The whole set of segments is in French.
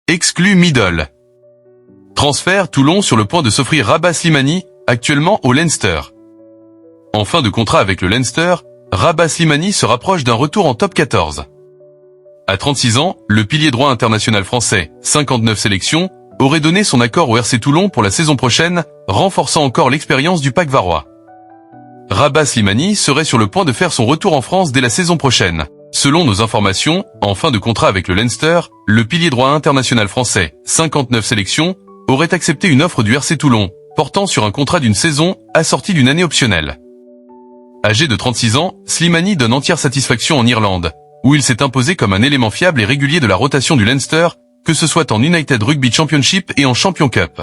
exclut Middle. Transfert, Toulon sur le point de s'offrir Rabah Slimani, actuellement au Leinster. En fin de contrat avec le Leinster, Rabah Slimani se rapproche d'un retour en top 14. À 36 ans, le pilier droit international français, 59 sélections, aurait donné son accord au RC Toulon pour la saison prochaine, renforçant encore l'expérience du pack varois. Rabah Slimani serait sur le point de faire son retour en France dès la saison prochaine. Selon nos informations, en fin de contrat avec le Leinster, le pilier droit international français, 59 sélections, aurait accepté une offre du RC Toulon, portant sur un contrat d'une saison, assorti d'une année optionnelle. Âgé de 36 ans, Slimani donne entière satisfaction en Irlande, où il s'est imposé comme un élément fiable et régulier de la rotation du Leinster, que ce soit en United Rugby Championship et en Champion Cup.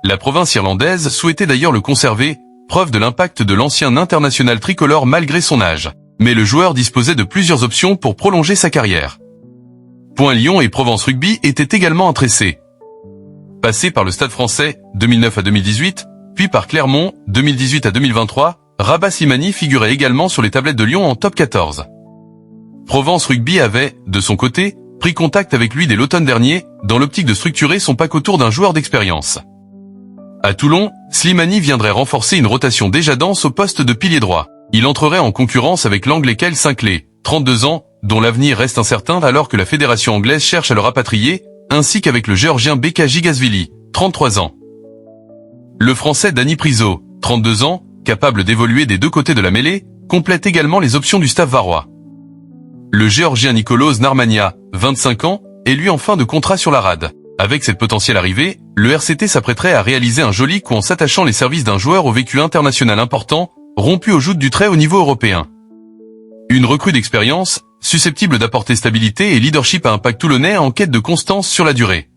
La province irlandaise souhaitait d'ailleurs le conserver, preuve de l'impact de l'ancien international tricolore malgré son âge. Mais le joueur disposait de plusieurs options pour prolonger sa carrière. Point Lyon et Provence Rugby étaient également intéressés. Passé par le Stade français, 2009 à 2018, puis par Clermont, 2018 à 2023, Rabah Slimani figurait également sur les tablettes de Lyon en top 14. Provence Rugby avait, de son côté, pris contact avec lui dès l'automne dernier, dans l'optique de structurer son pack autour d'un joueur d'expérience. À Toulon, Slimani viendrait renforcer une rotation déjà dense au poste de pilier droit. Il entrerait en concurrence avec l'Anglais Kyle Sinclair, 32 ans, dont l'avenir reste incertain alors que la fédération anglaise cherche à le rapatrier, ainsi qu'avek le Géorgien Beka Gigasvili, 33 ans. Le Français Danny Priso, 32 ans, capable d'évoluer des deux côtés de la mêlée, complète également les options du staff varois. Le Géorgien Nicolas Narmania, 25 ans, est lui en fin de contrat sur la rade. Avec cette potentielle arrivée, le RCT s'apprêterait à réaliser un joli coup en s'attachant les services d'un joueur au vécu international important, rompu aux joutes du très haut niveau européen. Une recrue d'expérience, susceptible d'apporter stabilité et leadership à un pack toulonnais en quête de constance sur la durée.